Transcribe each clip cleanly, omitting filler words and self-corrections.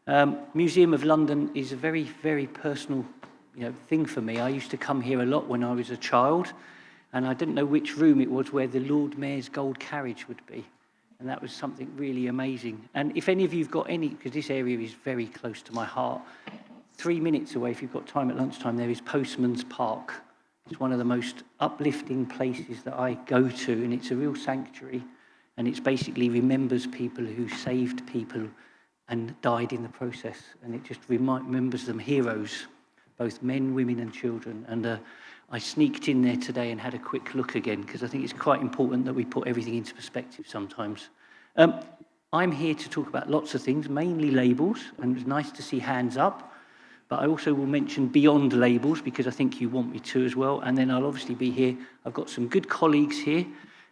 Museum of London is a very, very personal thing for me. I used to come here a lot when I was a child, and I didn't know which room it was where the Lord Mayor's gold carriage would be. And that was something really amazing. And if any of you have got any, because this area is very close to my heart, 3 minutes away, if you've got time at lunchtime, there is Postman's Park. It's one of the most uplifting places that I go to, and it's a real sanctuary. And it basically remembers people who saved people and died in the process. And it just remembers them heroes, both men, women and children. And I sneaked in there today and had a quick look again, because I think it's quite important that we put everything into perspective sometimes. I'm here to talk about lots of things, mainly labels, and it's nice to see hands up. But I also will mention beyond labels, because I think you want me to as well. And then I'll obviously be here. I've got some good colleagues here.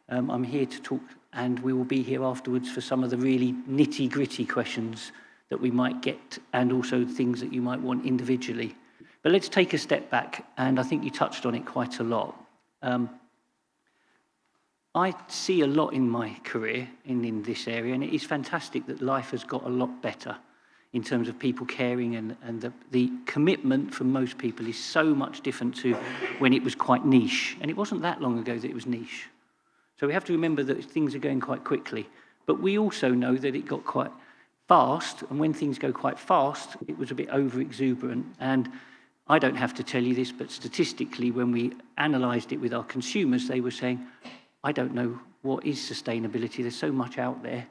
I'm here to talk, and we will be here afterwards for some of the really nitty-gritty questions that we might get, and also things that you might want individually. But let's take a step back, and I think you touched on it quite a lot. I see a lot in my career in this area, and it is fantastic that life has got a lot better in terms of people caring, and the commitment from most people is so much different to when it was quite niche. And it wasn't that long ago that it was niche. So we have to remember that things are going quite quickly. But we also know that it got quite fast, and when things go quite fast, it was a bit over-exuberant. And I don't have to tell you this, but statistically, when we analysed it with our consumers, they were saying, I don't know what is sustainability. There's so much out there.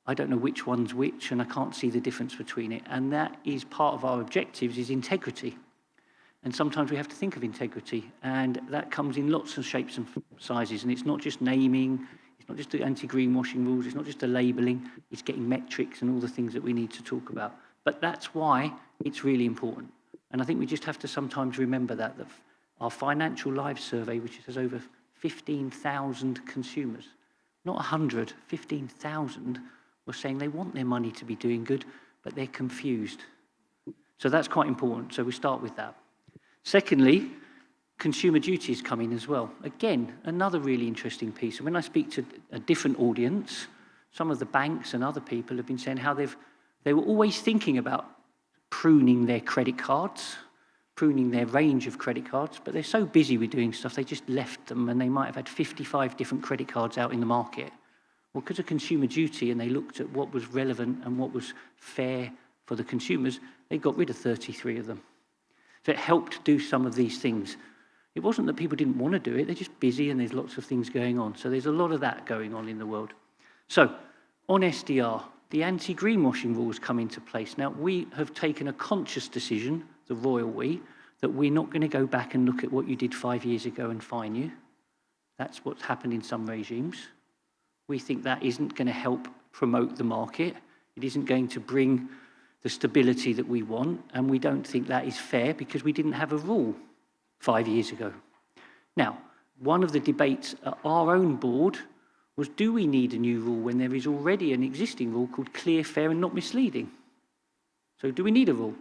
I don't know which one's which, and I can't see the difference between it. And that is part of our objectives, is integrity. And sometimes we have to think of integrity, and that comes in lots of shapes and sizes. And it's not just naming, it's not just the anti-greenwashing rules, it's not just the labelling, it's getting metrics and all the things that we need to talk about. But that's why it's really important. And I think we just have to sometimes remember that our Financial Lives survey, which has over 15,000 consumers, not 100, 15,000, were saying they want their money to be doing good, but they're confused. So that's quite important. So we start with that. Secondly, consumer duties come in as well. Again, another really interesting piece. And when I speak to a different audience, some of the banks and other people have been saying how they were always thinking about pruning their credit cards, pruning their range of credit cards, but they're so busy with doing stuff, they just left them, and they might have had 55 different credit cards out in the market. Well, because of consumer duty, and they looked at what was relevant and what was fair for the consumers, they got rid of 33 of them. So it helped do some of these things. It wasn't that people didn't want to do it, they're just busy and there's lots of things going on. So there's a lot of that going on in the world. So on SDR, the anti-greenwashing rules come into place. Now, we have taken a conscious decision, the royal we, that we're not going to go back and look at what you did 5 years ago and fine you. That's what's happened in some regimes. We think that isn't going to help promote the market. It isn't going to bring the stability that we want, and we don't think that is fair because we didn't have a rule 5 years ago. Now, one of the debates at our own board was, do we need a new rule when there is already an existing rule called clear, fair and not misleading? So do we need a rule?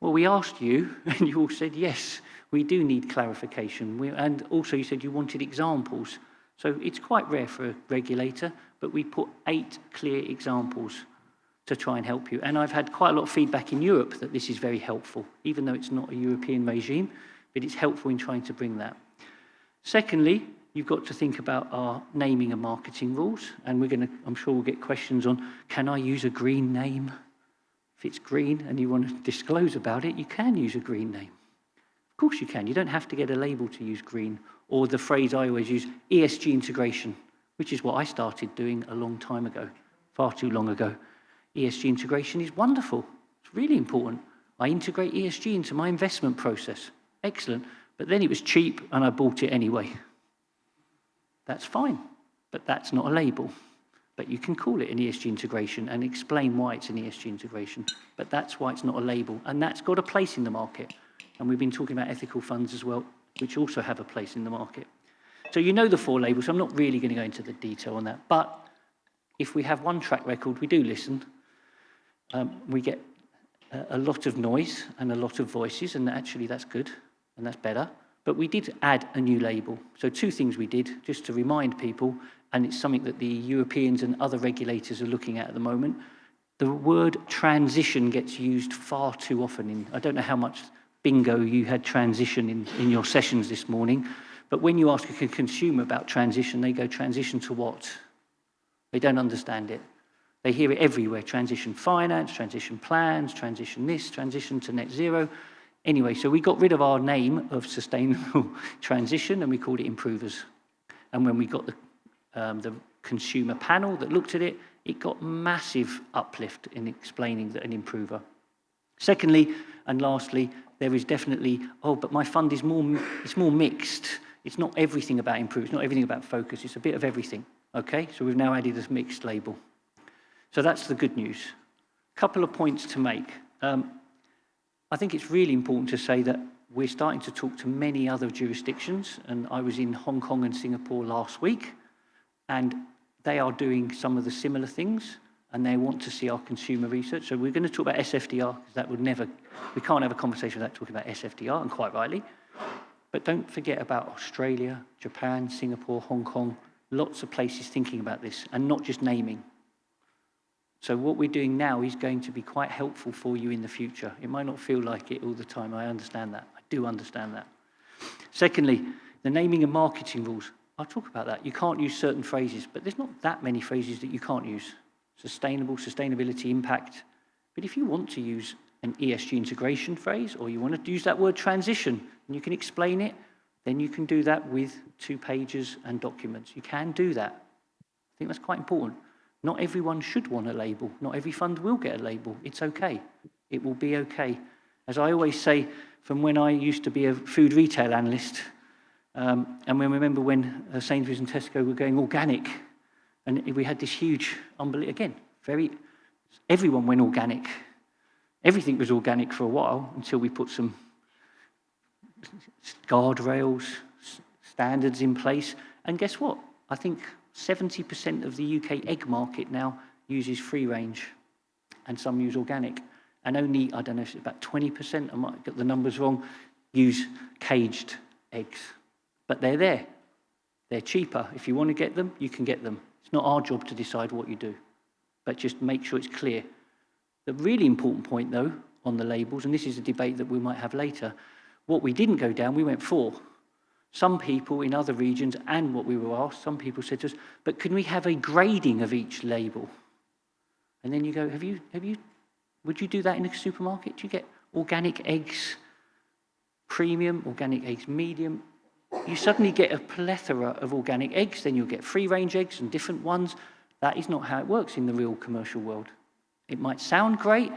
Well, we asked you, and you all said, yes, we do need clarification. And also you said you wanted examples. So it's quite rare for a regulator, but we put 8 clear examples to try and help you. And I've had quite a lot of feedback in Europe that this is very helpful, even though it's not a European regime, but it's helpful in trying to bring that. Secondly, you've got to think about our naming and marketing rules, and I'm sure we'll get questions on, can I use a green name? If it's green and you want to disclose about it, you can use a green name. Of course you can. You don't have to get a label to use green, or the phrase I always use, ESG integration, which is what I started doing a long time ago, far too long ago. ESG integration is wonderful. It's really important. I integrate ESG into my investment process. Excellent. But then it was cheap and I bought it anyway. That's fine, but that's not a label. But you can call it an ESG integration and explain why it's an ESG integration. But that's why it's not a label. And that's got a place in the market. And we've been talking about ethical funds as well, which also have a place in the market. So you know the 4 labels. I'm not really going to go into the detail on that. But if we have one track record, we do listen. We get a lot of noise and a lot of voices, and actually that's good, and that's better. But we did add a new label. So 2 things we did, just to remind people, and it's something that the Europeans and other regulators are looking at the moment. the word transition gets used far too often. I don't know how much bingo you had transition in your sessions this morning, but when you ask a consumer about transition, they go, transition to what? They don't understand it. They hear it everywhere, transition finance, transition plans, transition this, transition to net zero. Anyway, so we got rid of our name of sustainable transition and we called it improvers. And when we got the consumer panel that looked at it, it got massive uplift in explaining that an improver. Secondly, and lastly, there is definitely, but my fund is more mixed. It's not everything about improve, it's not everything about focus, it's a bit of everything, okay? So we've now added this mixed label. So that's the good news. A couple of points to make. I think it's really important to say that we're starting to talk to many other jurisdictions, and I was in Hong Kong and Singapore last week, and they are doing some of the similar things, and they want to see our consumer research. So we're going to talk about SFDR, because we can't have a conversation without talking about SFDR, and quite rightly. But don't forget about Australia, Japan, Singapore, Hong Kong, lots of places thinking about this, and not just naming. So what we're doing now is going to be quite helpful for you in the future. It might not feel like it all the time, I understand that. I do understand that. Secondly, the naming and marketing rules. I'll talk about that. You can't use certain phrases, but there's not that many phrases that you can't use. Sustainable, sustainability, impact. But if you want to use an ESG integration phrase, or you want to use that word transition, and you can explain it, then you can do that with 2 pages and documents. You can do that. I think that's quite important. Not everyone should want a label. Not every fund will get a label. It's okay. It will be okay. As I always say, from when I used to be a food retail analyst, and we remember when Sainsbury's and Tesco were going organic, and we had this huge, everyone went organic. Everything was organic for a while until we put some guardrails, standards in place. And guess what? I think 70% of the UK egg market now uses free range, and some use organic. And only, I don't know if it's about 20%, I might get the numbers wrong, use caged eggs. But they're there. They're cheaper. If you want to get them, you can get them. It's not our job to decide what you do, but just make sure it's clear. The really important point, though, on the labels, and this is a debate that we might have later, what we didn't go down, we went for. Some people in other regions, and what we were asked, some people said to us, but can we have a grading of each label? And then you go, would you do that in a supermarket? Do you get organic eggs premium, organic eggs medium? You suddenly get a plethora of organic eggs, then you'll get free-range eggs and different ones. That is not how it works in the real commercial world. It might sound great,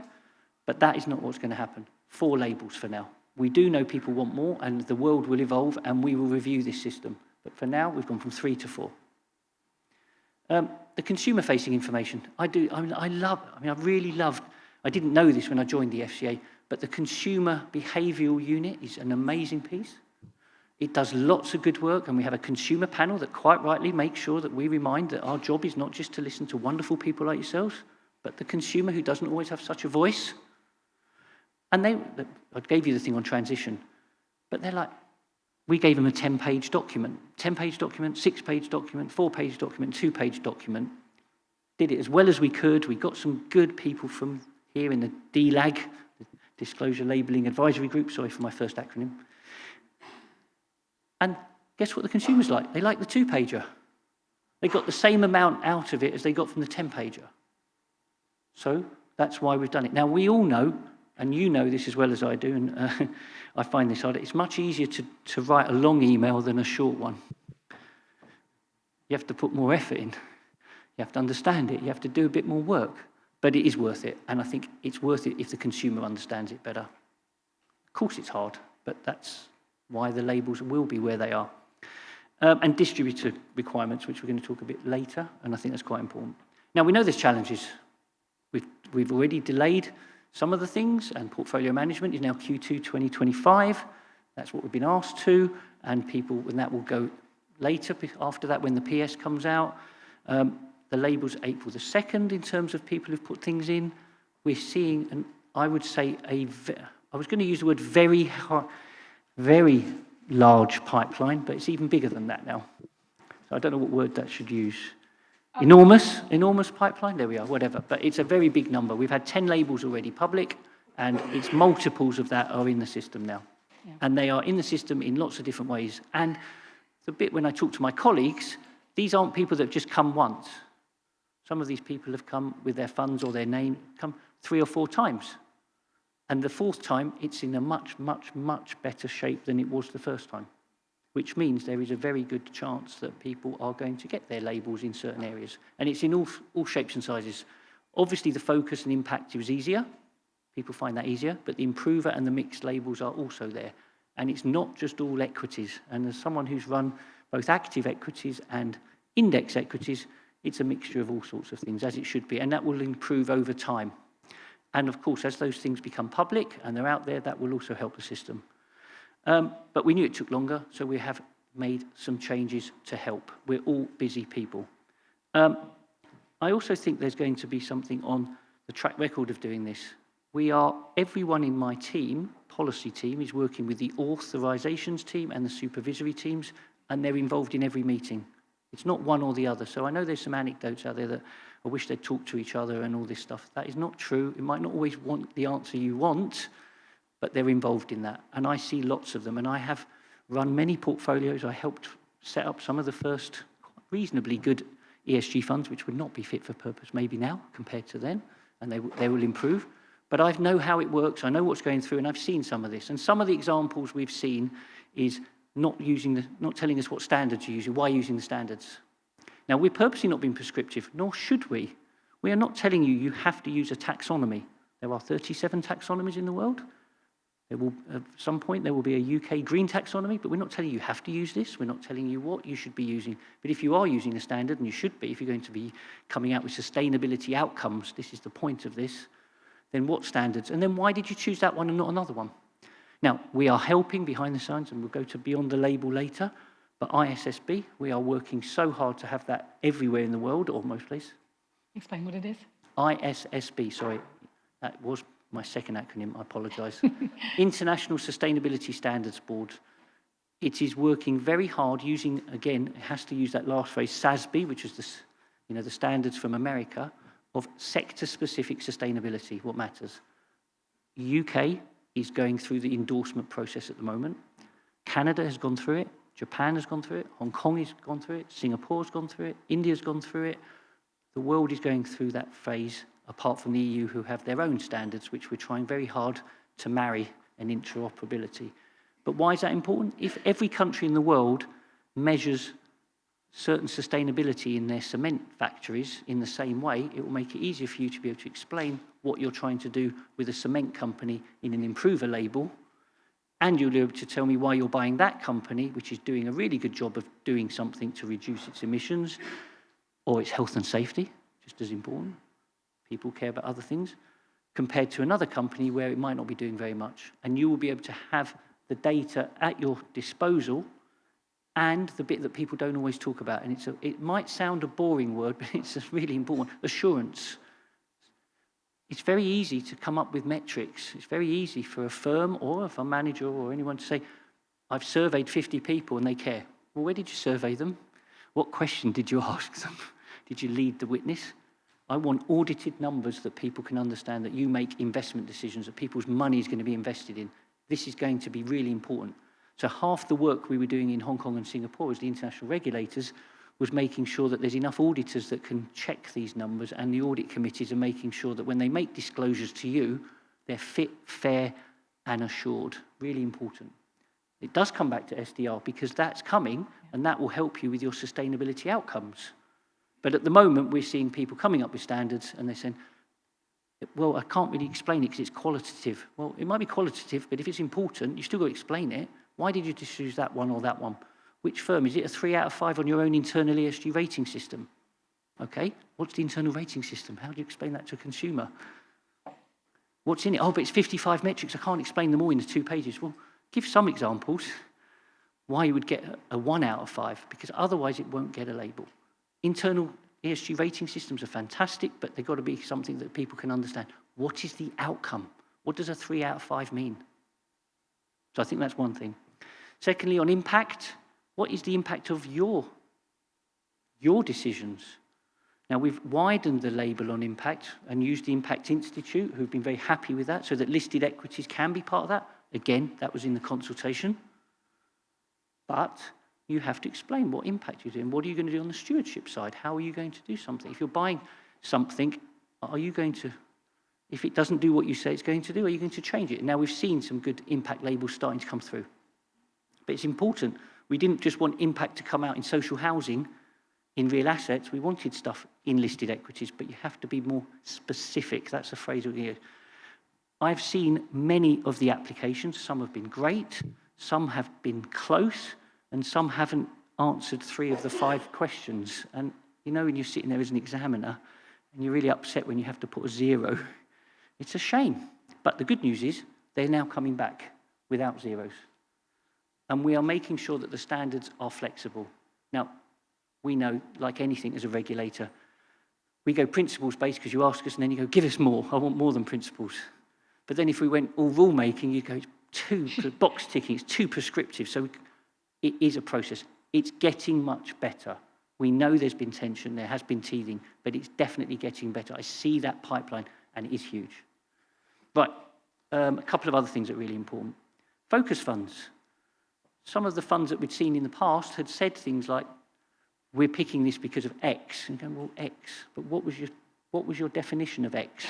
but that is not what's going to happen. 4 labels for now. We do know people want more, and the world will evolve, and we will review this system. But for now, we've gone from 3 to 4. The consumer-facing information, I really loved, I didn't know this when I joined the FCA, but the consumer behavioural unit is an amazing piece. It does lots of good work, and we have a consumer panel that quite rightly makes sure that we remind that our job is not just to listen to wonderful people like yourselves, but the consumer who doesn't always have such a voice. And I gave you the thing on transition, but they're like, we gave them a 10-page document, 10-page document, 6-page document, 4-page document, 2-page document. Did it as well as we could. We got some good people from here in the DLAG, the Disclosure Labelling Advisory Group, sorry for my first acronym. And guess what the consumers like? They like the 2-pager. They got the same amount out of it as they got from the 10-pager. So that's why we've done it. Now, we all know, and you know this as well as I do, and I find this hard, it's much easier to write a long email than a short one. You have to put more effort in. You have to understand it. You have to do a bit more work. But it is worth it, and I think it's worth it if the consumer understands it better. Of course it's hard, but that's why the labels will be where they are. And distributor requirements, which we're going to talk a bit later, and I think that's quite important. Now, we know there's challenges. We've already delayed some of the things, and portfolio management is now Q2 2025. That's what we've been asked to, and that will go later, after that, when the PS comes out. The label's April the 2nd in terms of people who've put things in. We're seeing, and I would say, I was going to use the word very large pipeline, but it's even bigger than that now. So I don't know what word that should use. Enormous pipeline, there we are, whatever. But it's a very big number. We've had 10 labels already public, and it's multiples of that are in the system now. Yeah. And they are in the system in lots of different ways. And the bit when I talk to my colleagues, these aren't people that have just come once. Some of these people have come with their funds or their name, come 3 or 4 times. And the 4th time, it's in a much, much, much better shape than it was the first time, which means there is a very good chance that people are going to get their labels in certain areas. And it's in all shapes and sizes. Obviously, the focus and impact is easier. People find that easier, but the improver and the mixed labels are also there. And it's not just all equities. And as someone who's run both active equities and index equities, it's a mixture of all sorts of things, as it should be, and that will improve over time. And of course, as those things become public and they're out there, that will also help the system. But we knew it took longer, so we have made some changes to help. We're all busy people. I also think there's going to be something on the track record of doing this. Everyone in my team, policy team, is working with the authorizations team and the supervisory teams, and they're involved in every meeting. It's not one or the other. So I know there's some anecdotes out there that I wish they'd talk to each other and all this stuff. That is not true. It might not always want the answer you want, but they're involved in that. And I see lots of them. And I have run many portfolios. I helped set up some of the first reasonably good ESG funds, which would not be fit for purpose maybe now compared to then, and they will improve. But I know how it works. I know what's going through, and I've seen some of this. And some of the examples we've seen is not telling us what standards you're using, why you're using the standards. Now, we're purposely not being prescriptive, nor should we. We are not telling you have to use a taxonomy. There are 37 taxonomies in the world. At some point, there will be a UK green taxonomy, but we're not telling you have to use this. We're not telling you what you should be using. But if you are using a standard, and you should be, if you're going to be coming out with sustainability outcomes, this is the point of this, then what standards? And then why did you choose that one and not another one? Now, we are helping behind the scenes, and we'll go to beyond the label later, but ISSB, we are working so hard to have that everywhere in the world, or most places. Explain what it is. ISSB, sorry, that was my second acronym, I apologise. International Sustainability Standards Board. It is working very hard using, again, it has to use that last phrase, SASB, which is the standards from America, of sector-specific sustainability, what matters. UK is going through the endorsement process at the moment. Canada has gone through it. Japan has gone through it. Hong Kong has gone through it. Singapore's gone through it. India's gone through it. The world is going through that phase, apart from the EU, who have their own standards, which we're trying very hard to marry an interoperability. But why is that important? If every country in the world measures certain sustainability in their cement factories in the same way, it will make it easier for you to be able to explain what you're trying to do with a cement company in an improver label, and you'll be able to tell me why you're buying that company, which is doing a really good job of doing something to reduce its emissions, or its health and safety, just as important. People care about other things, compared to another company where it might not be doing very much. And you will be able to have the data at your disposal, and the bit that people don't always talk about. And it might sound a boring word, but it's really important. Assurance. It's very easy to come up with metrics. It's very easy for a firm or if a manager or anyone to say, I've surveyed 50 people and they care. Well, where did you survey them? What question did you ask them? Did you lead the witness? I want audited numbers that people can understand, that you make investment decisions, that people's money is going to be invested in. This is going to be really important. So half the work we were doing in Hong Kong and Singapore as the international regulators was making sure that there's enough auditors that can check these numbers, and the audit committees are making sure that when they make disclosures to you, they're fit, fair, and assured. Really important. It does come back to SDR because that's coming, and that will help you with your sustainability outcomes. But at the moment, we're seeing people coming up with standards, and they're saying, well, I can't really explain it because it's qualitative. Well, it might be qualitative, but if it's important, you still got to explain it. Why did you just choose that one or that one? Which firm? Is it a 3 out of 5 on your own internal ESG rating system? Okay, what's the internal rating system? How do you explain that to a consumer? What's in it? Oh, but it's 55 metrics. I can't explain them all in the 2 pages. Well, give some examples why you would get a 1 out of 5, because otherwise it won't get a label. Internal ESG rating systems are fantastic, but they've got to be something that people can understand. What is the outcome? What does a 3 out of 5 mean? So I think that's one thing. Secondly, on impact, what is the impact of your decisions? Now, we've widened the label on impact and used the Impact Institute, who've been very happy with that, so that listed equities can be part of that. Again, that was in the consultation. But you have to explain what impact you're doing. What are you going to do on the stewardship side? How are you going to do something? If you're buying something, are you going to, if it doesn't do what you say it's going to do, are you going to change it? Now, we've seen some good impact labels starting to come through. But it's important. We didn't just want impact to come out in social housing, in real assets. We wanted stuff in listed equities, but you have to be more specific. That's a phrase we use. I've seen many of the applications. Some have been great, some have been close, and some haven't answered 3 of the 5 questions. And you know, when you're sitting there as an examiner, and you're really upset when you have to put a 0, it's a shame. But the good news is, they're now coming back without zeros. And we are making sure that the standards are flexible. Now, we know, like anything as a regulator, we go principles-based because you ask us, and then you go, give us more. I want more than principles. But then if we went all rule-making, you go, it's too box ticking, it's too prescriptive. So it is a process. It's getting much better. We know there's been tension, there has been teething, but it's definitely getting better. I see that pipeline, and it is huge. Right, a couple of other things that are really important. Focus funds. Some of the funds that we'd seen in the past had said things like, we're picking this because of X. And going, well, X, but what was your definition of X?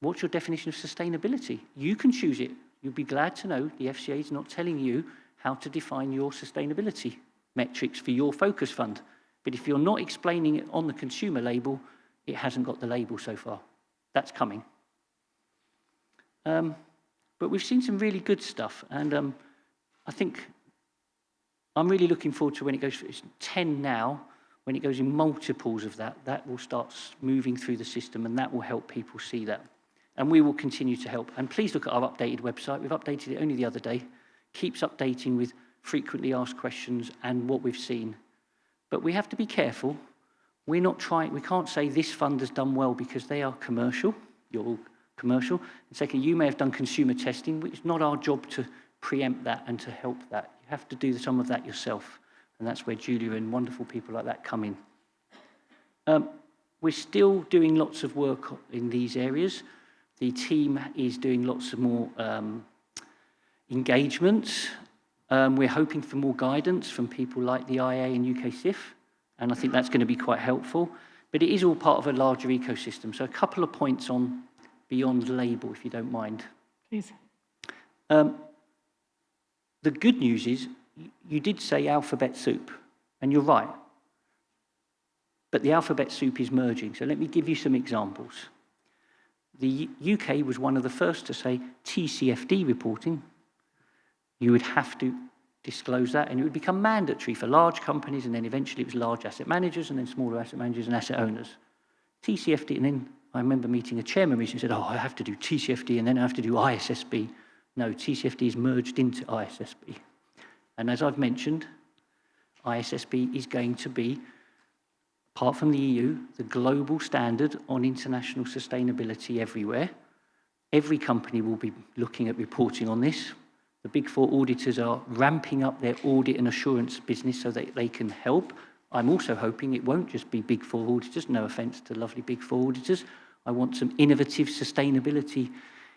What's your definition of sustainability? You can choose it. You'll be glad to know the FCA is not telling you how to define your sustainability metrics for your focus fund. But if you're not explaining it on the consumer label, it hasn't got the label so far. That's coming. But we've seen some really good stuff. And I think I'm really looking forward to when it goes, it's 10 now, when it goes in multiples of that, that will start moving through the system, and that will help people see that. And we will continue to help. And please look at our updated website. We've updated it only the other day. Keeps updating with frequently asked questions and what we've seen. But we have to be careful. We're not trying, we can't say this fund has done well because they are commercial. You're all commercial. And second, you may have done consumer testing, which is not our job to preempt that and to help that. You have to do some of that yourself. And that's where Julia and wonderful people like that come in. We're still doing lots of work in these areas. The team is doing lots of more engagements. We're hoping for more guidance from people like the IA and UK SIF, and I think that's going to be quite helpful. But it is all part of a larger ecosystem. So a couple of points on beyond label, if you don't mind. Please. The good news is, you did say alphabet soup, and you're right. But the alphabet soup is merging. So let me give you some examples. The UK was one of the first to say TCFD reporting. You would have to disclose that, and it would become mandatory for large companies, and then eventually it was large asset managers, and then smaller asset managers and asset owners. TCFD, and then I remember meeting a chairman recently who said, oh, I have to do TCFD, and then I have to do ISSB. No, TCFD is merged into ISSB. And as I've mentioned, ISSB is going to be, apart from the EU, the global standard on international sustainability everywhere. Every company will be looking at reporting on this. The Big Four auditors are ramping up their audit and assurance business so that they can help. I'm also hoping it won't just be Big Four auditors, no offence to lovely Big Four auditors. I want some innovative sustainability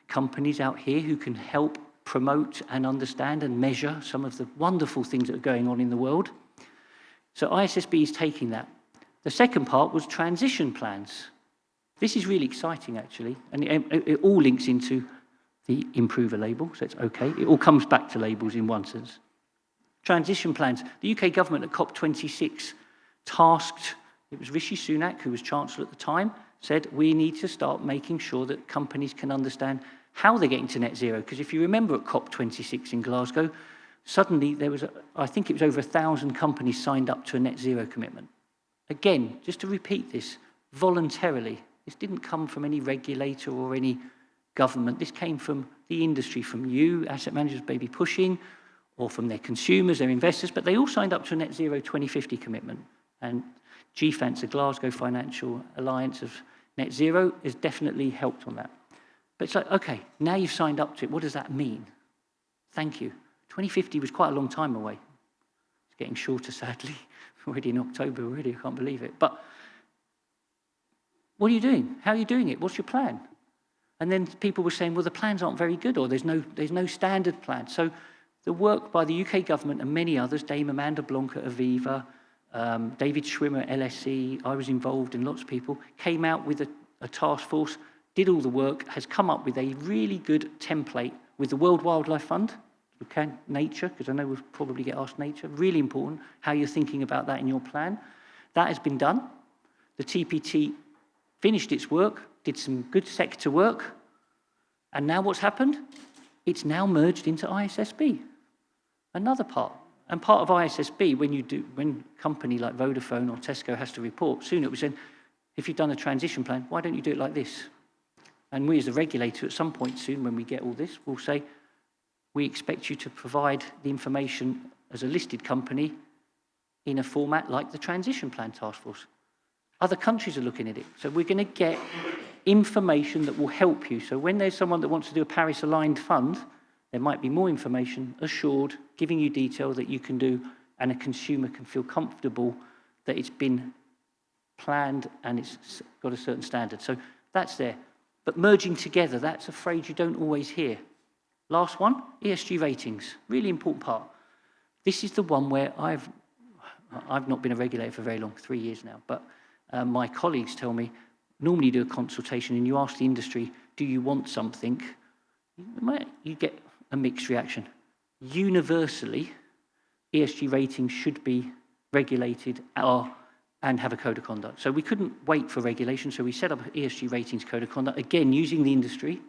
companies out here who can help promote and understand and measure some of the wonderful things that are going on in the world. So ISSB is taking that. The second part was transition plans. This is really exciting, actually, and it all links into the improver label, so it's okay. It all comes back to labels in one sense. Transition plans. The UK government at COP26 tasked, it was Rishi Sunak, who was Chancellor at the time, said we need to start making sure that companies can understand how they're getting to net zero. Because if you remember at COP26 in Glasgow, suddenly there was, I think it was over 1,000 companies signed up to a net zero commitment. Again, just to repeat this, voluntarily. This didn't come from any regulator or any government. This came from the industry, from you, asset managers maybe pushing, or from their consumers, their investors, but they all signed up to a net zero 2050 commitment. And GFAN's, the Glasgow Financial Alliance of Net Zero, has definitely helped on that. But it's like, okay, now you've signed up to it, what does that mean? Thank you. 2050 was quite a long time away. It's getting shorter, sadly. Already in October already, I can't believe it. But what are you doing? How are you doing it? What's your plan? And then people were saying, well, the plans aren't very good, or there's no standard plan. So the work by the UK government and many others, Dame Amanda Blanc at Aviva, David Schwimmer at LSE, I was involved, and lots of people, came out with a task force, did all the work, has come up with a really good template with the World Wildlife Fund, nature, because I know we'll probably get asked nature, really important, how you're thinking about that in your plan. That has been done. The TPT finished its work, did some good sector work, and now what's happened? It's now merged into ISSB, another part. And part of ISSB, when a company like Vodafone or Tesco has to report, soon it was saying, if you've done a transition plan, why don't you do it like this? And we as a regulator at some point soon, when we get all this, will say, we expect you to provide the information as a listed company in a format like the transition plan task force. Other countries are looking at it. So we're going to get information that will help you. So when there's someone that wants to do a Paris-aligned fund, there might be more information assured, giving you detail that you can do, and a consumer can feel comfortable that it's been planned and it's got a certain standard. So that's there. But merging together, that's a phrase you don't always hear. Last one, ESG ratings, really important part. This is the one where I've not been a regulator for very long, 3 years now, but my colleagues tell me, normally you do a consultation and you ask the industry, do you want something? You get a mixed reaction. Universally, ESG ratings should be regulated and have a code of conduct. So we couldn't wait for regulation, so we set up an ESG ratings code of conduct, again, using the industry.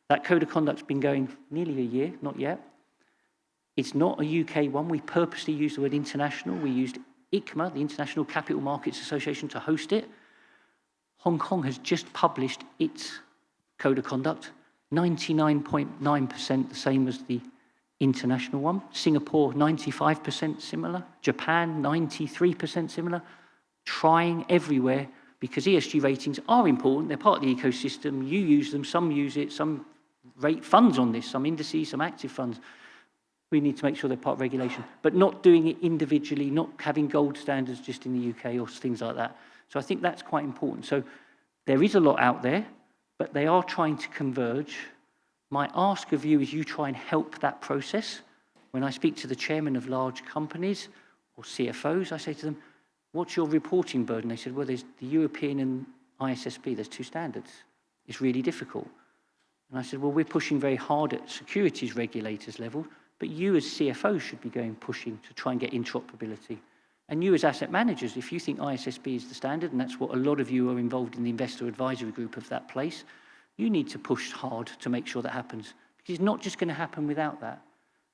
That code of conduct's been going nearly a year, not yet. It's not a UK one. We purposely used the word international. We used ICMA, the International Capital Markets Association, to host it. Hong Kong has just published its code of conduct, 99.9% the same as the international one. Singapore, 95% similar. Japan, 93% similar. Trying everywhere, because ESG ratings are important. They're part of the ecosystem. You use them, some use it, some rate funds on this, some indices, some active funds. We need to make sure they're part of regulation, but not doing it individually, not having gold standards just in the UK or things like that. So I think that's quite important. So there is a lot out there, but they are trying to converge. My ask of you is you try and help that process. When I speak to the chairman of large companies or CFOs, I say to them, what's your reporting burden? They said, well, there's the European and ISSB, there's two standards. It's really difficult. And I said, well, we're pushing very hard at securities regulators level, but you as CFOs should be pushing to try and get interoperability. And you as asset managers, if you think ISSB is the standard, and that's what a lot of you are involved in the investor advisory group of that place, you need to push hard to make sure that happens. Because it's not just going to happen without that.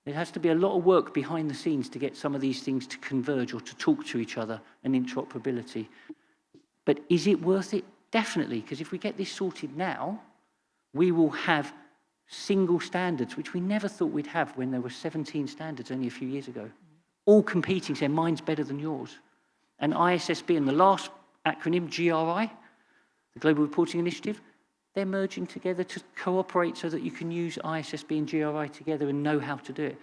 There has to be a lot of work behind the scenes to get some of these things to converge or to talk to each other, and interoperability. But is it worth it? Definitely, because if we get this sorted now, we will have single standards, which we never thought we'd have when there were 17 standards only a few years ago. All competing, saying mine's better than yours. And ISSB and the last acronym, GRI, the Global Reporting Initiative, they're merging together to cooperate so that you can use ISSB and GRI together and know how to do it.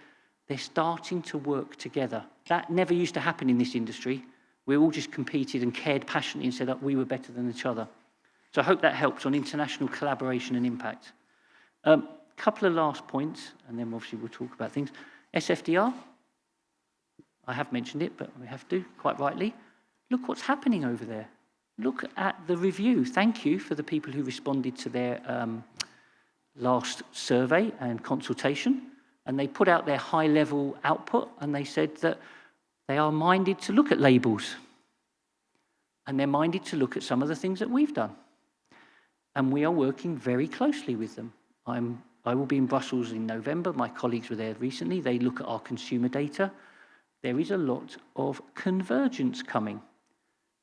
They're starting to work together. That never used to happen in this industry. We all just competed and cared passionately and said that we were better than each other. So I hope that helps on international collaboration and impact. Couple of last points, and then obviously we'll talk about things. SFDR, I have mentioned it, but we have to, quite rightly. Look what's happening over there. Look at the review. Thank you for the people who responded to their last survey and consultation. And they put out their high-level output, and they said that they are minded to look at labels. And they're minded to look at some of the things that we've done. And we are working very closely with them. I will be in Brussels in November. My colleagues were there recently. They look at our consumer data. There is a lot of convergence coming.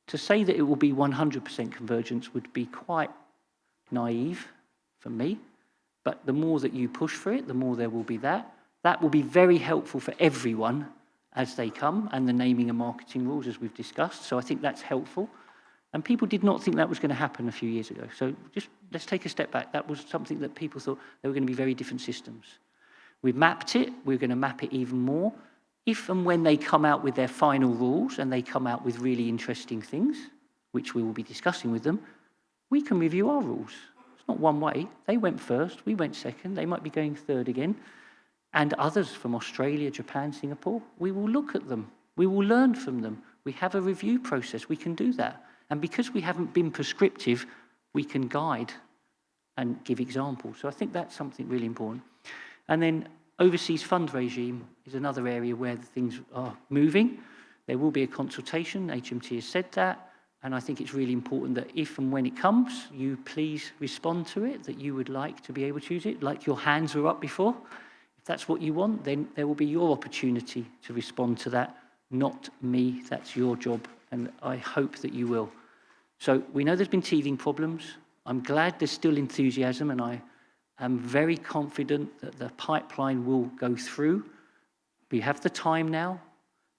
To say that it will be 100% convergence would be quite naive for me. But the more that you push for it, the more there will be that. That will be very helpful for everyone as they come, and the naming and marketing rules, as we've discussed. So I think that's helpful. And people did not think that was going to happen a few years ago. So just let's take a step back. That was something that people thought they were going to be very different systems. We've mapped it. We're going to map it even more. If and when they come out with their final rules and they come out with really interesting things, which we will be discussing with them, we can review our rules. It's not one way. They went first, we went second, they might be going third again. And others from Australia, Japan, Singapore, we will look at them. We will learn from them. We have a review process. We can do that. And because we haven't been prescriptive, we can guide and give examples. So I think that's something really important. And then overseas fund regime is another area where things are moving. There will be a consultation. HMT has said that. And I think it's really important that if and when it comes, you please respond to it, that you would like to be able to use it, like your hands were up before. If that's what you want, then there will be your opportunity to respond to that, not me. That's your job, and I hope that you will. So we know there's been teething problems. I'm glad there's still enthusiasm, and I am very confident that the pipeline will go through. We have the time now.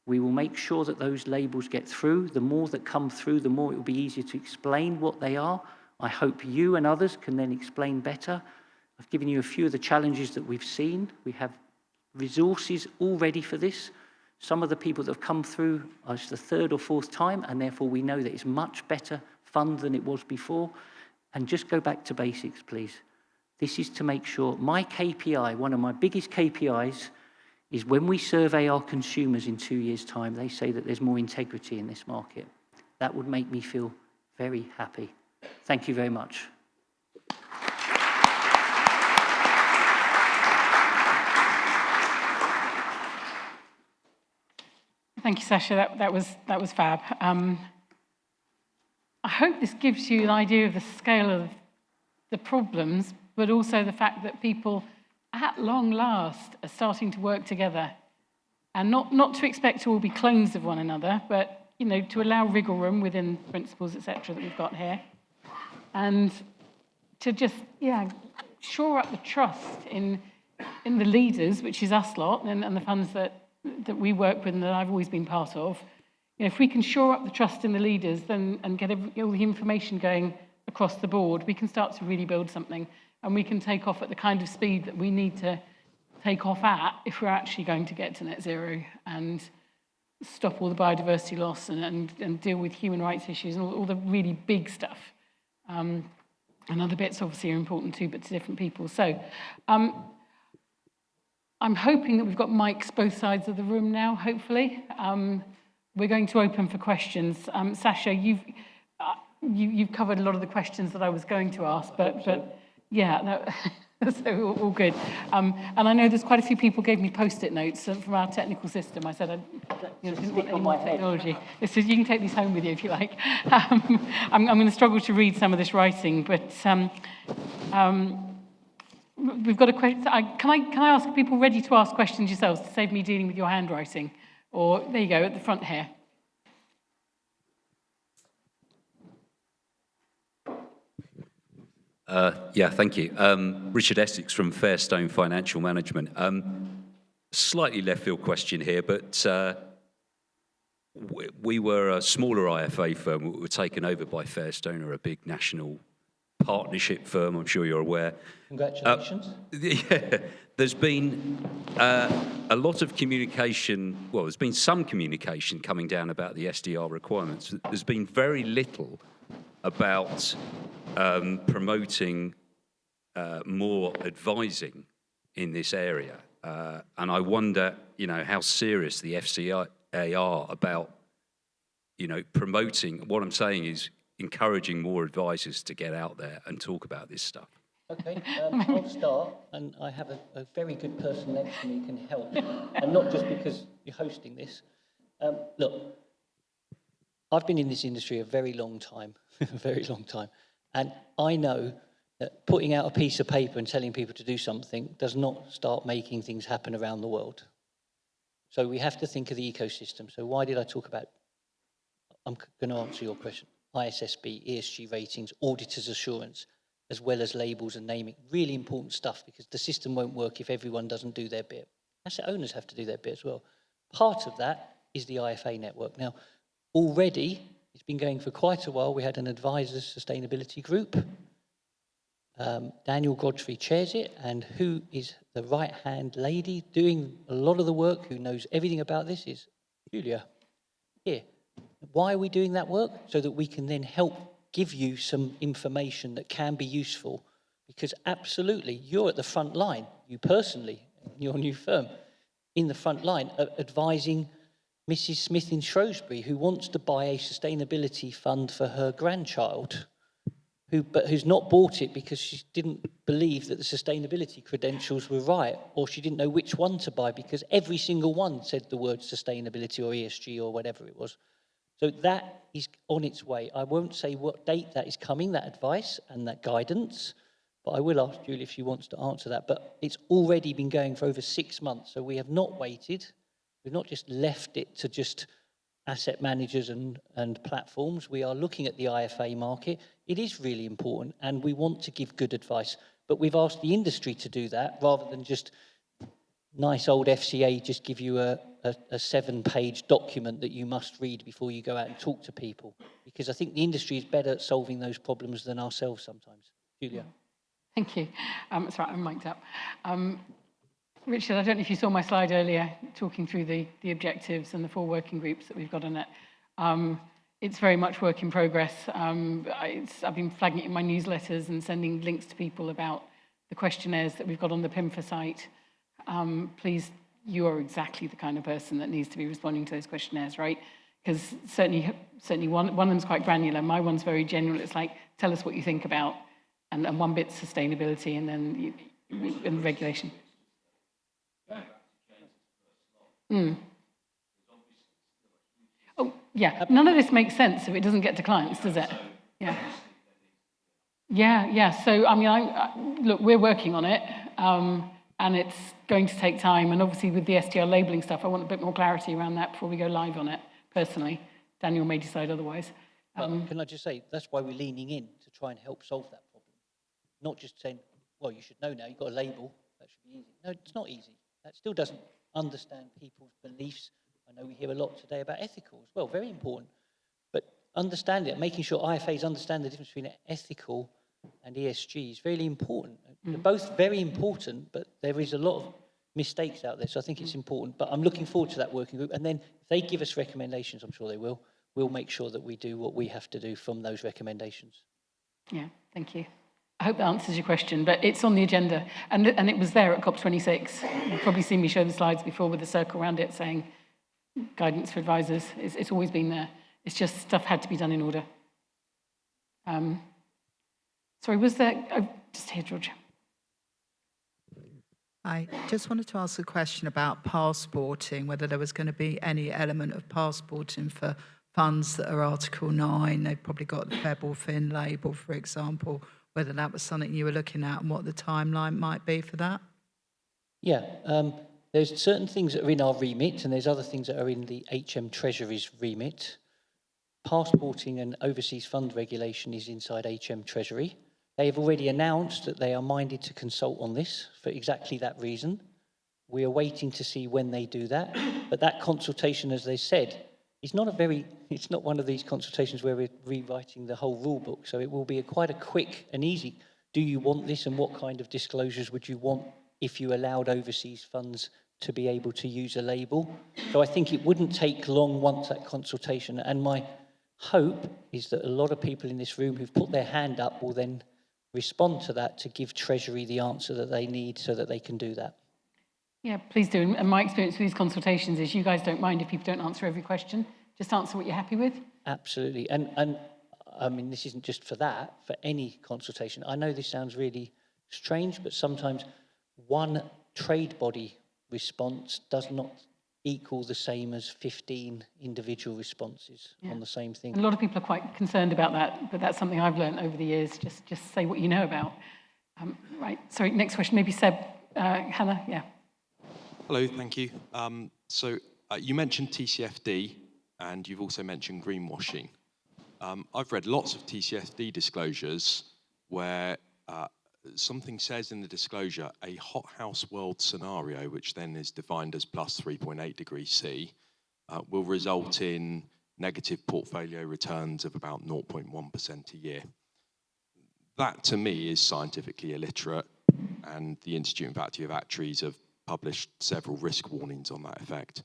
We will make sure that those labels get through. The more that come through, the more it will be easier to explain what they are. I hope you and others can then explain better. I've given you a few of the challenges that we've seen. We have resources all ready for this. Some of the people that have come through are the third or fourth time, and therefore we know that it's much better fund than it was before. And just go back to basics, please. This is to make sure my KPI, one of my biggest KPIs, is when we survey our consumers in 2 years' time, they say that there's more integrity in this market. That would make me feel very happy. Thank you very much. Thank you, Sacha. That was fab. I hope this gives you an idea of the scale of the problems, but also the fact that people, at long last, are starting to work together, and not to expect to all be clones of one another, but to allow wriggle room within principles, etc., that we've got here, and to just shore up the trust in the leaders, which is us lot, and the funds that we work with and that I've always been part of. If we can shore up the trust in the leaders and get all the information going across the board, we can start to really build something, and we can take off at the kind of speed that we need to take off at if we're actually going to get to net zero and stop all the biodiversity loss and deal with human rights issues and all the really big stuff. And other bits obviously are important too, but to different people. So I'm hoping that we've got mics both sides of the room now, hopefully. We're going to open for questions. Sacha, you've covered a lot of the questions that I was going to ask, but yeah, no, so all good. And I know there's quite a few people gave me post-it notes from our technical system. I said I didn't want any more technology. It says you can take these home with you if you like. I'm going to struggle to read some of this writing, but we've got a question. Can I ask people ready to ask questions yourselves to save me dealing with your handwriting? Or there you go, at the front here. Yeah, thank you. Richard Essex from Fairstone Financial Management. Slightly left field question here, but we were a smaller IFA firm. We were taken over by Fairstone, or a big national partnership firm, I'm sure you're aware. Congratulations. Yeah, there's been a lot of communication, well, there's been some communication coming down about the SDR requirements. There's been very little about promoting more advising in this area. And I wonder, how serious the FCA are about, promoting. What I'm saying is encouraging more advisors to get out there and talk about this stuff. Okay, I'll start, and I have a very good person next to me who can help, and not just because you're hosting this. Look, I've been in this industry a very long time, and I know that putting out a piece of paper and telling people to do something does not start making things happen around the world. So we have to think of the ecosystem. So why did I talk about, I'm going to answer your question, ISSB, ESG ratings, auditor's assurance, as well as labels and naming. Really important stuff, because the system won't work if everyone doesn't do their bit. Asset owners have to do their bit as well. Part of that is the IFA network. Now, already, it's been going for quite a while. We had an advisors sustainability group. Daniel Godfrey chairs it, and who is the right-hand lady doing a lot of the work, who knows everything about this, is Julia here. Why are we doing that work? So that we can then help give you some information that can be useful, because absolutely, you're at the front line, you personally, your new firm, in the front line, advising Mrs. Smith in Shrewsbury, who wants to buy a sustainability fund for her grandchild, who's not bought it because she didn't believe that the sustainability credentials were right, or she didn't know which one to buy because every single one said the word sustainability or ESG or whatever it was. So that is on its way. I won't say what date that is coming, that advice and that guidance, but I will ask Julie if she wants to answer that. But it's already been going for over 6 months, so we have not waited. We've not just left it to just asset managers and platforms. We are looking at the IFA market. It is really important, and we want to give good advice. But we've asked the industry to do that rather than just nice old FCA just give you a 7-page document that you must read before you go out and talk to people. Because I think the industry is better at solving those problems than ourselves sometimes. Julia. Thank you. That's right, I'm mic'd up. Richard, I don't know if you saw my slide earlier talking through the objectives and the 4 working groups that we've got on it. It's very much work in progress. I've been flagging it in my newsletters and sending links to people about the questionnaires that we've got on the PIMFA site. Please, you are exactly the kind of person that needs to be responding to those questionnaires, right? Because certainly one of them's quite granular. My one's very general. It's like, tell us what you think about, and one bit's sustainability, and then and regulation. Oh, yeah. None of this makes sense if it doesn't get to clients, does it? Yeah. Yeah. So, I mean, look, we're working on it, and it's going to take time. And obviously, with the SDR labelling stuff, I want a bit more clarity around that before we go live on it, personally. Daniel may decide otherwise. Can I just say, that's why we're leaning in to try and help solve that problem. Not just saying, well, you should know now, you've got a label, that should be easy. No, it's not easy. That still doesn't understand people's beliefs. I know we hear a lot today about ethical as well, very important. But understanding it, making sure IFAs understand the difference between ethical and ESG is really important. They're both very important, but there is a lot of mistakes out there. So I think it's important. But I'm looking forward to that working group. And then if they give us recommendations, I'm sure they will, we'll make sure that we do what we have to do from those recommendations. Yeah, thank you. I hope that answers your question, but it's on the agenda. And it was there at COP26. You've probably seen me show the slides before with the circle around it saying guidance for advisors. It's always been there. It's just stuff had to be done in order. Sorry, was there... Oh, just here, George. I just wanted to ask a question about passporting, whether there was going to be any element of passporting for funds that are Article 9. They've probably got the Pebble Fin label, for example, whether that was something you were looking at and what the timeline might be for that? Yeah, there's certain things that are in our remit, and there's other things that are in the HM Treasury's remit. Passporting and overseas fund regulation is inside HM Treasury. They have already announced that they are minded to consult on this for exactly that reason. We are waiting to see when they do that. But that consultation, as they said, it's not one of these consultations where we're rewriting the whole rule book. So it will be quite a quick and easy, do you want this, and what kind of disclosures would you want if you allowed overseas funds to be able to use a label? So I think it wouldn't take long once that consultation. And my hope is that a lot of people in this room who've put their hand up will then respond to that to give Treasury the answer that they need so that they can do that. Yeah, please do. And my experience with these consultations is you guys don't mind if people don't answer every question. Just answer what you're happy with. Absolutely. And I mean, this isn't just for that, for any consultation. I know this sounds really strange, but sometimes one trade body response does not equal the same as 15 individual responses on the same thing. And a lot of people are quite concerned about that, but that's something I've learned over the years. Just say what you know about. Right. Sorry, next question. Maybe Seb, Hannah, yeah. Hello, thank you. So you mentioned TCFD, and you've also mentioned greenwashing. I've read lots of TCFD disclosures where something says in the disclosure, a hothouse world scenario, which then is defined as plus 3.8 degrees C, will result in negative portfolio returns of about 0.1% a year. That, to me, is scientifically illiterate, and the Institute and Faculty of Actuaries have published several risk warnings on that effect.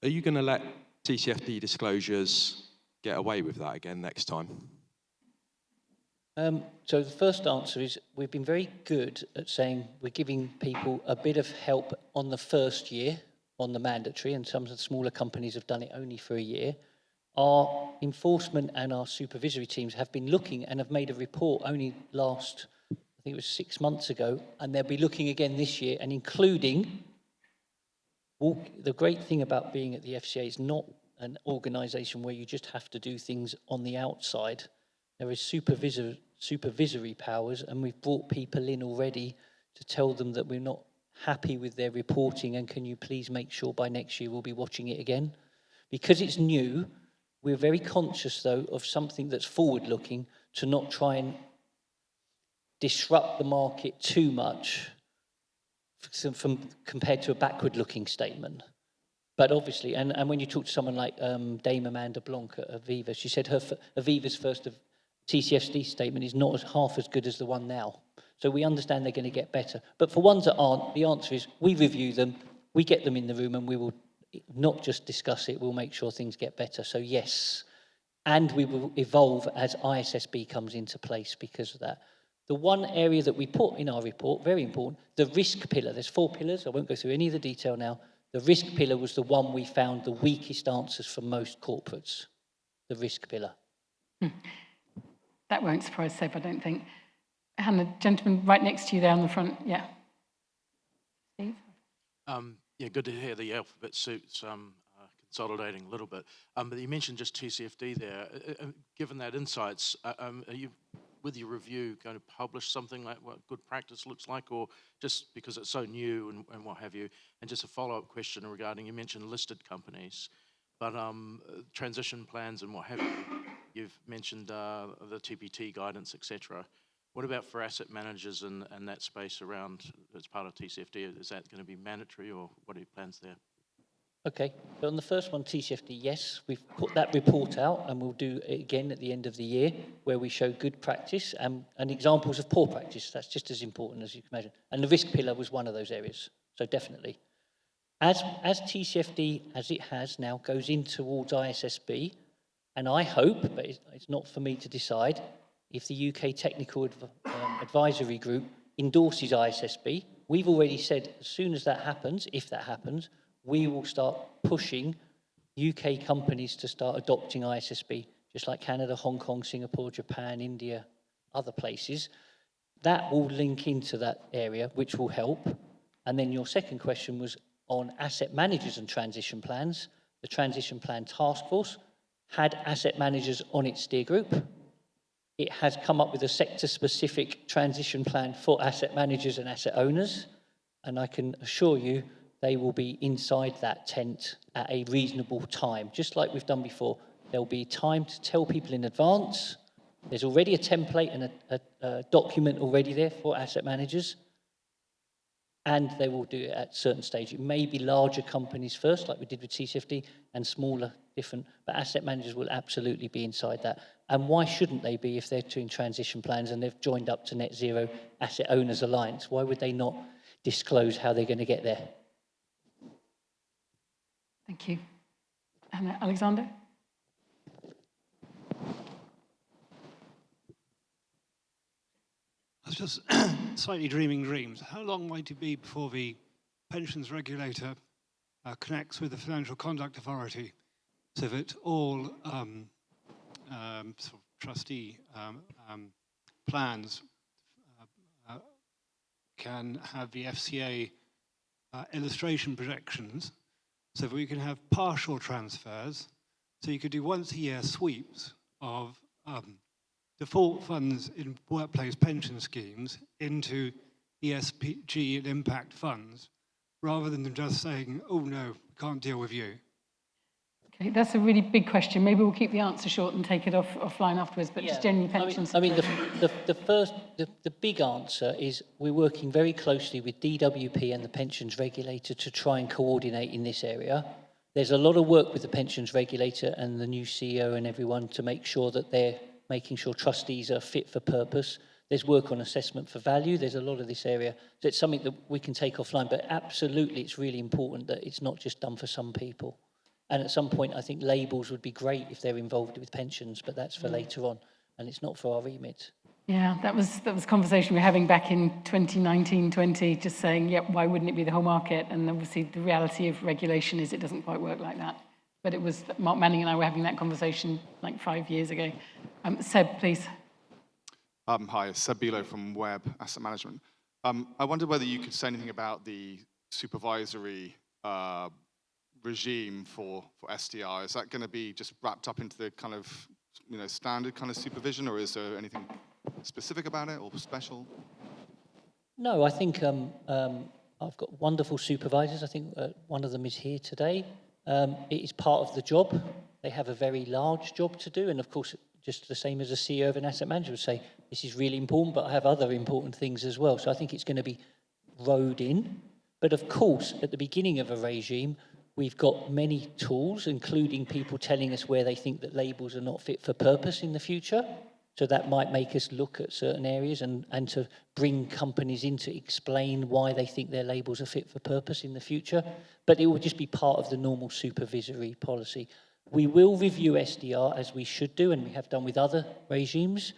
Are you going to let TCFD disclosures get away with that again next time? So the first answer is we've been very good at saying we're giving people a bit of help on the first year on the mandatory, and some of the smaller companies have done it only for a year. Our enforcement and our supervisory teams have been looking and have made a report only last, I think it was 6 months ago, and they'll be looking again this year, and including, the great thing about being at the FCA is not an organisation where you just have to do things on the outside. There is supervisory powers, and we've brought people in already to tell them that we're not happy with their reporting, and can you please make sure by next year we'll be watching it again. Because it's new, we're very conscious, though, of something that's forward-looking, to not try and disrupt the market too much from compared to a backward-looking statement. But obviously, and when you talk to someone like Dame Amanda Blanc at Aviva, she said Aviva's first TCFD statement is not half as good as the one now. So we understand they're going to get better. But for ones that aren't, the answer is we review them, we get them in the room, and we will not just discuss it, we'll make sure things get better. So yes, and we will evolve as ISSB comes into place because of that. The one area that we put in our report, very important, the risk pillar. There's 4 pillars. I won't go through any of the detail now. The risk pillar was the one we found the weakest answers for most corporates, the risk pillar. That won't surprise Seb, I don't think. Hannah, gentleman right next to you there on the front. Yeah. Steve? Yeah, good to hear the alphabet suits consolidating a little bit. But you mentioned just TCFD there. Given that insights, are you, with your review, going to publish something like what good practice looks like, or just because it's so new and what have you? And just a follow-up question regarding, you mentioned listed companies, but transition plans and what have you. You've mentioned the TPT guidance, etc. What about for asset managers and that space around as part of TCFD? Is that going to be mandatory, or what are your plans there? Okay, so on the first one, TCFD, yes, we've put that report out, and we'll do it again at the end of the year, where we show good practice and examples of poor practice. That's just as important as you can imagine. And the risk pillar was one of those areas, so definitely. As TCFD, as it has now, goes in towards ISSB, and I hope, but it's not for me to decide, if the UK Technical Advisory Group endorses ISSB, we've already said as soon as that happens, if that happens, we will start pushing UK companies to start adopting ISSB, just like Canada, Hong Kong, Singapore, Japan, India, other places. That will link into that area, which will help. And then your second question was on asset managers and transition plans. The Transition Plan Task Force had asset managers on its steer group. It has come up with a sector-specific transition plan for asset managers and asset owners, and I can assure you they will be inside that tent at a reasonable time. Just like we've done before, there'll be time to tell people in advance. There's already a template and a document already there for asset managers, and they will do it at a certain stage. It may be larger companies first, like we did with TCFD, and smaller, different, but asset managers will absolutely be inside that. And why shouldn't they be if they're doing transition plans and they've joined up to Net Zero Asset Owners Alliance? Why would they not disclose how they're going to get there? Thank you. And Alexander? I was just slightly dreaming dreams. How long might it be before the pensions regulator connects with the Financial Conduct Authority so that all sort of trustee plans can have the FCA illustration projections, so that we can have partial transfers, so you could do once a year sweeps of default funds in workplace pension schemes into ESG and impact funds, rather than just saying, oh no, can't deal with you. Okay, that's a really big question. Maybe we'll keep the answer short and take it offline afterwards, but just generally pensions. I mean, the big answer is we're working very closely with DWP and the pensions regulator to try and coordinate in this area. There's a lot of work with the pensions regulator and the new CEO and everyone to make sure that they're making sure trustees are fit for purpose. There's work on assessment for value. There's a lot of this area. So it's something that we can take offline, but absolutely it's really important that it's not just done for some people. And at some point, I think labels would be great if they're involved with pensions, but that's for later on, and it's not for our remit. Yeah, that was a conversation we were having back in 2019-20, just saying, yep, why wouldn't it be the whole market? And obviously the reality of regulation is it doesn't quite work like that. But it was Mark Manning and I were having that conversation like 5 years ago. Seb, please. Hi, it's Seb Bilo from Web Asset Management. I wondered whether you could say anything about the supervisory regime for SDR. Is that going to be just wrapped up into the kind of standard kind of supervision, or is there anything specific about it or special? No, I think I've got wonderful supervisors. I think one of them is here today. It is part of the job. They have a very large job to do, and of course, just the same as a CEO of an asset manager would say, this is really important, but I have other important things as well. So I think it's going to be rowed in. But of course, at the beginning of a regime, we've got many tools, including people telling us where they think that labels are not fit for purpose in the future. So that might make us look at certain areas and to bring companies in to explain why they think their labels are fit for purpose in the future. But it will just be part of the normal supervisory policy. We will review SDR as we should do, and we have done with other regimes,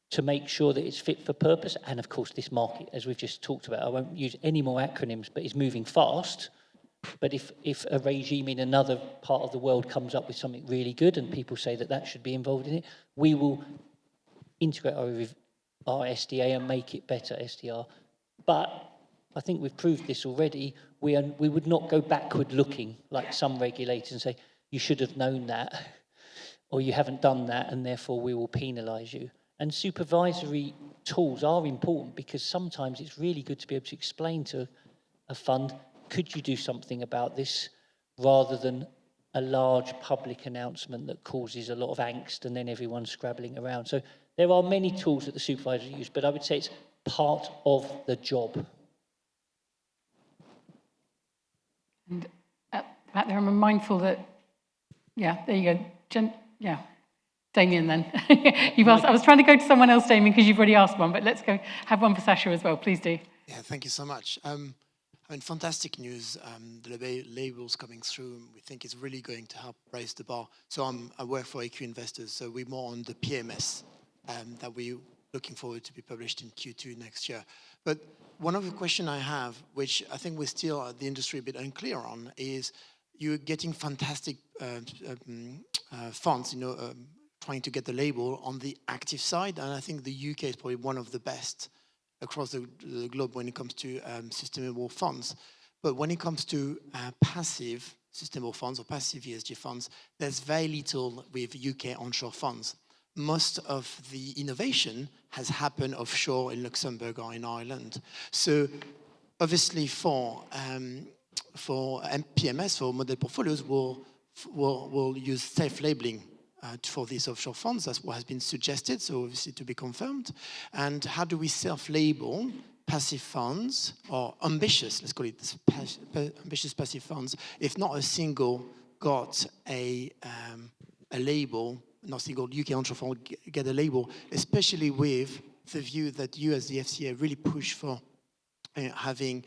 to make sure that it's fit for purpose. And of course, this market, as we've just talked about, I won't use any more acronyms, but it's moving fast. But if a regime in another part of the world comes up with something really good and people say that that should be involved in it, we will integrate our SDA and make it better SDR. But I think we've proved this already. We would not go backward looking like some regulators and say, you should have known that, or you haven't done that, and therefore we will penalise you. And supervisory tools are important because sometimes it's really good to be able to explain to a fund, could you do something about this, rather than a large public announcement that causes a lot of angst and then everyone's scrabbling around. So there are many tools that the supervisors use, but I would say it's part of the job. And at that there, I'm mindful that, yeah, there you go. Damien then. You've asked, I was trying to go to someone else, Damien, because you've already asked one, but let's go have one for Sacha as well. Please do. Yeah, thank you so much. I mean, fantastic news. The labels coming through, we think is really going to help raise the bar. So I work for AQ Investors, so we're more on the PMS that we're looking forward to be published in Q2 next year. But one of the questions I have, which I think we're still the industry a bit unclear on, is you're getting fantastic funds, trying to get the label on the active side, and I think the UK is probably one of the best across the globe when it comes to sustainable funds. But when it comes to passive sustainable funds or passive ESG funds, there's very little with UK onshore funds. Most of the innovation has happened offshore in Luxembourg or in Ireland. So obviously for PMS, for model portfolios, we'll use self-labeling for these offshore funds. That's what has been suggested, so obviously to be confirmed. And how do we self-label passive funds, or ambitious, let's call it this, ambitious passive funds, if not a single got a label, not a single UK onshore fund get a label, especially with the view that you as the FCA really push for having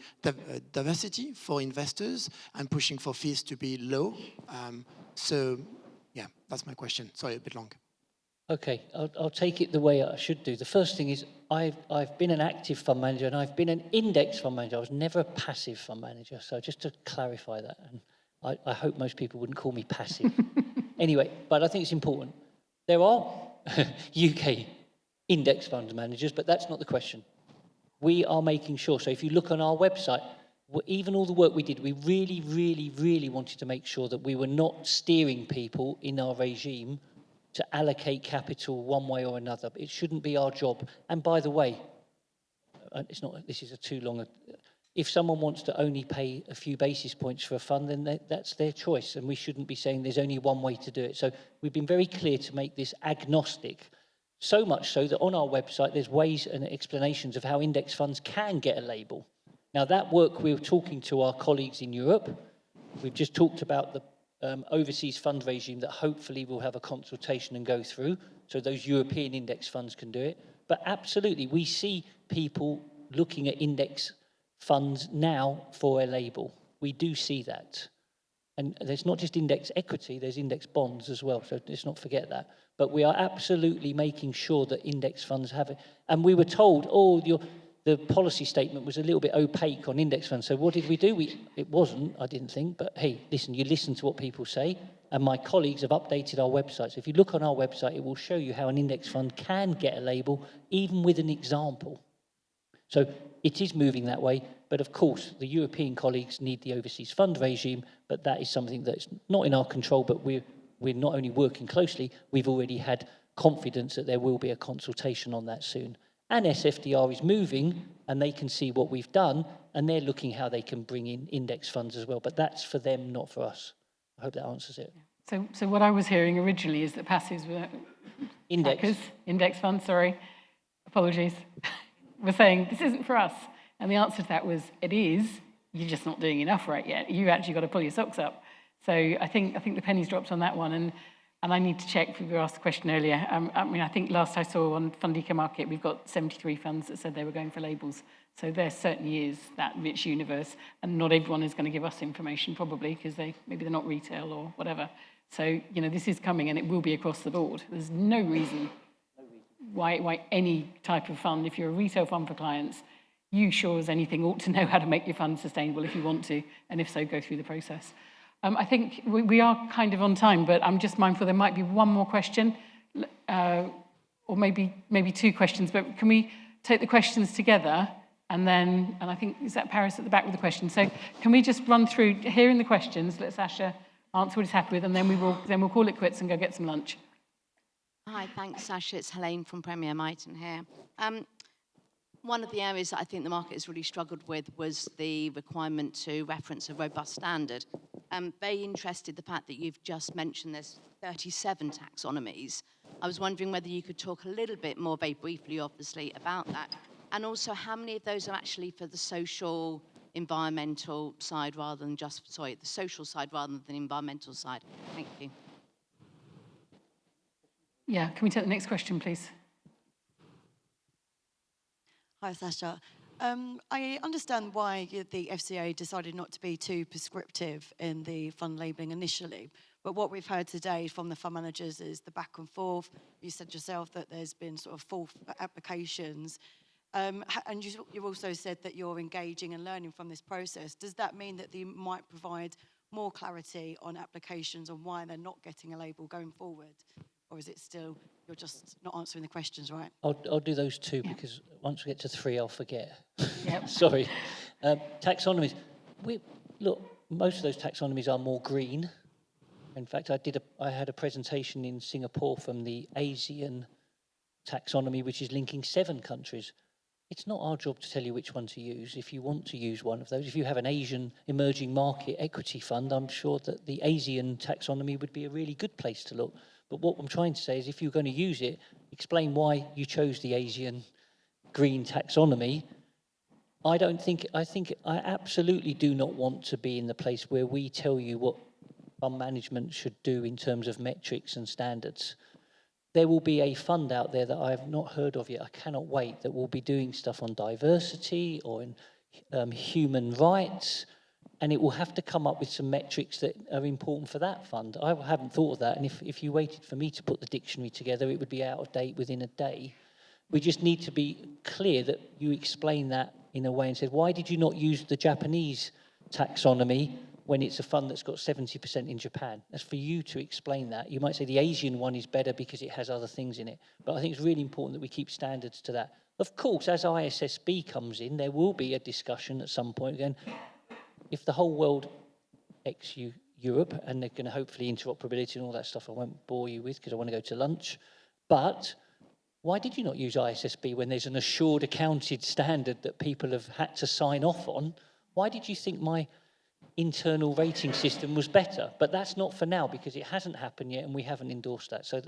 diversity for investors and pushing for fees to be low. So yeah, that's my question. Sorry, a bit long. Okay, I'll take it the way I should do. The first thing is I've been an active fund manager and I've been an index fund manager. I was never a passive fund manager. So just to clarify that, and I hope most people wouldn't call me passive. Anyway, but I think it's important. There are UK index fund managers, but that's not the question. We are making sure. So if you look on our website, even all the work we did, we really, really, really wanted to make sure that we were not steering people in our regime to allocate capital one way or another. It shouldn't be our job. And by the way, it's not. This is a too long. If someone wants to only pay a few basis points for a fund, then that's their choice, and we shouldn't be saying there's only one way to do it. So we've been very clear to make this agnostic. So much so that on our website there's ways and explanations of how index funds can get a label. Now, that work, we're talking to our colleagues in Europe. We've just talked about the overseas fund regime that hopefully will have a consultation and go through, so those European index funds can do it. But absolutely, we see people looking at index funds now for a label. We do see that. and there's not just index equity, there's index bonds as well, so let's not forget that. But we are absolutely making sure that index funds have it. And we were told, the policy statement was a little bit opaque on index funds. So what did we do? It wasn't, I didn't think, but hey, listen, you listen to what people say, and my colleagues have updated our website. So if you look on our website, it will show you how an index fund can get a label, even with an example. So it is moving that way, but of course, the European colleagues need the overseas fund regime, but that is something that's not in our control, but we're not only working closely, we've already had confidence that there will be a consultation on that soon. And SFDR is moving, and they can see what we've done, and they're looking how they can bring in index funds as well, but that's for them, not for us. I hope that answers it. So what I was hearing originally is that passives were index funds, sorry, apologies, were saying, this isn't for us. And the answer to that was, it is, you're just not doing enough right yet. You actually got to pull your socks up. So I think the penny's dropped on that one, and I need to check, we were asked the question earlier. I think last I saw on Fund Eco Market, we've got 73 funds that said they were going for labels. So there certainly is that rich universe, and not everyone is going to give us information probably, because maybe they're not retail or whatever. So, this is coming, and it will be across the board. There's no reason why any type of fund, if you're a retail fund for clients, you sure as anything ought to know how to make your fund sustainable if you want to, and if so, go through the process. I think we are kind of on time, but I'm just mindful there might be one more question, or maybe two questions, but can we take the questions together? And I think, is that Paris at the back with the question? So can we just run through, hearing the questions, let Sacha answer what he's happy with, and then we'll call it quits and go get some lunch. Hi, thanks, Sacha. It's Helene from Premier Miton here. One of the areas that I think the market has really struggled with was the requirement to reference a robust standard. Very interested the fact that you've just mentioned there's 37 taxonomies. I was wondering whether you could talk a little bit more, very briefly, obviously, about that, and also how many of those are actually for the social, environmental side rather than just, the social side rather than the environmental side. Thank you. Yeah, can we take the next question, please? Hi, Sacha. I understand why the FCA decided not to be too prescriptive in the fund labelling initially, but what we've heard today from the fund managers is the back and forth. You said yourself that there's been sort of 4 applications, and you also said that you're engaging and learning from this process. Does that mean that you might provide more clarity on applications on why they're not getting a label going forward? Or is it still, you're just not answering the questions, right? I'll do those two, because once we get to 3, I'll forget. Yep. Sorry. Taxonomies. Look, most of those taxonomies are more green. In fact, I had a presentation in Singapore from the Asian taxonomy, which is linking 7 countries. It's not our job to tell you which one to use. If you want to use one of those, if you have an Asian emerging market equity fund, I'm sure that the Asian taxonomy would be a really good place to look. But what I'm trying to say is, if you're going to use it, explain why you chose the Asian green taxonomy. I absolutely do not want to be in the place where we tell you what fund management should do in terms of metrics and standards. There will be a fund out there that I have not heard of yet, I cannot wait, that will be doing stuff on diversity or in human rights, and it will have to come up with some metrics that are important for that fund. I haven't thought of that, and if you waited for me to put the dictionary together, it would be out of date within a day. We just need to be clear that you explain that in a way and said, why did you not use the Japanese taxonomy when it's a fund that's got 70% in Japan? That's for you to explain that. You might say the Asian one is better because it has other things in it, but I think it's really important that we keep standards to that. Of course, as ISSB comes in, there will be a discussion at some point again. If the whole world, Europe, and they're going to hopefully interoperability and all that stuff I won't bore you with because I want to go to lunch, but why did you not use ISSB when there's an assured accounted standard that people have had to sign off on? Why did you think my internal rating system was better? But that's not for now because it hasn't happened yet and we haven't endorsed that. So I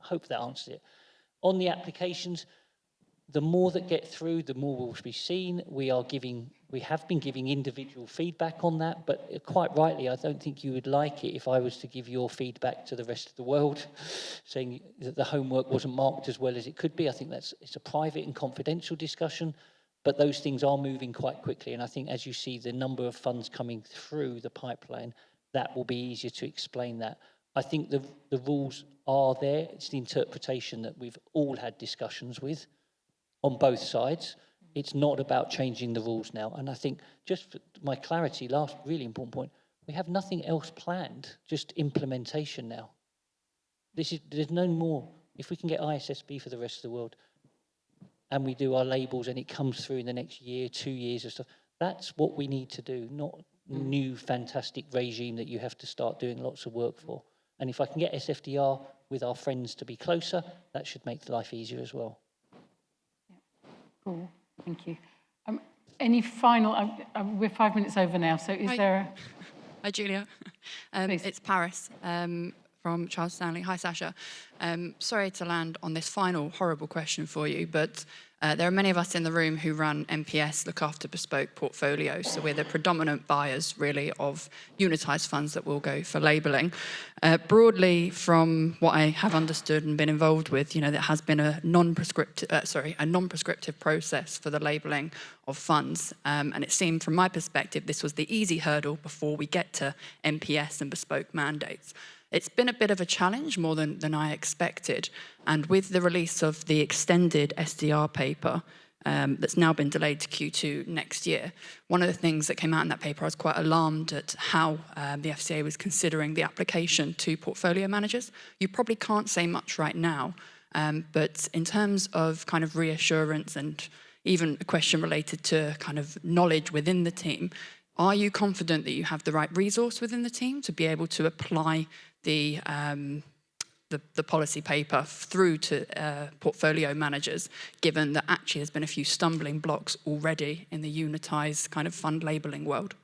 hope that answers it. On the applications, the more that get through, the more will be seen. We have been giving individual feedback on that, but quite rightly, I don't think you would like it if I was to give your feedback to the rest of the world, saying that the homework wasn't marked as well as it could be. I think it's a private and confidential discussion, but those things are moving quite quickly. And I think as you see the number of funds coming through the pipeline, that will be easier to explain that. I think the rules are there. It's the interpretation that we've all had discussions with on both sides. It's not about changing the rules now. And I think, just for my clarity, last really important point, we have nothing else planned, just implementation now. There's no more. If we can get ISSB for the rest of the world and we do our labels and it comes through in the next year, 2 years or stuff, that's what we need to do, not new fantastic regime that you have to start doing lots of work for. And if I can get SFDR with our friends to be closer, that should make life easier as well. Cool, thank you. Any final, we're 5 minutes over now, so is there a... Hi, Julia. It's Paris from Charles Stanley. Hi, Sacha. Sorry to land on this final horrible question for you, but there are many of us in the room who run MPS, look after bespoke portfolios, so we're the predominant buyers, really, of unitised funds that will go for labelling. Broadly, from what I have understood and been involved with, there has been a non-prescriptive process for the labelling of funds, and it seemed, from my perspective, this was the easy hurdle before we get to MPS and bespoke mandates. It's been a bit of a challenge, more than I expected. And with the release of the extended SDR paper that's now been delayed to Q2 next year, one of the things that came out in that paper, I was quite alarmed at how the FCA was considering the application to portfolio managers. You probably can't say much right now, but in terms of kind of reassurance and even a question related to kind of knowledge within the team, are you confident that you have the right resource within the team to be able to apply the policy paper through to portfolio managers, given that actually there's been a few stumbling blocks already in the unitised kind of fund labelling world?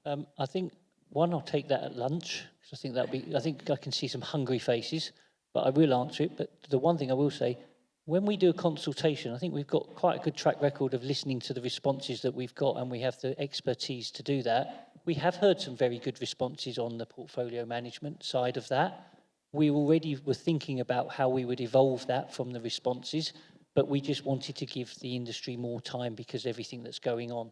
I think, one, I'll take that at lunch, because I think I can see some hungry faces, but I will answer it. But the one thing I will say, when we do a consultation, I think we've got quite a good track record of listening to the responses that we've got, and we have the expertise to do that. We have heard some very good responses on the portfolio management side of that. We already were thinking about how we would evolve that from the responses, but we just wanted to give the industry more time because of everything that's going on.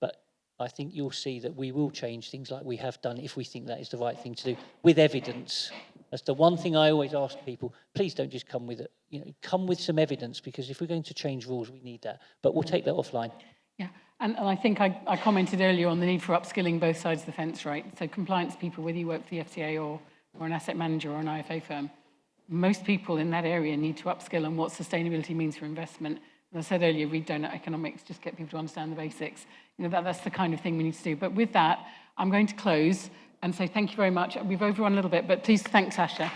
But I think you'll see that we will change things like we have done if we think that is the right thing to do, with evidence. That's the one thing I always ask people, please don't just come with it, come with some evidence, because if we're going to change rules, we need that. But we'll take that offline. Yeah, and I think I commented earlier on the need for upskilling both sides of the fence, right? So compliance people, whether you work for the FCA or an asset manager or an IFA firm, most people in that area need to upskill on what sustainability means for investment. As I said earlier, read donut economics, just get people to understand the basics. That's the kind of thing we need to do. But with that, I'm going to close and say thank you very much. We've overrun a little bit, but please thank Sacha.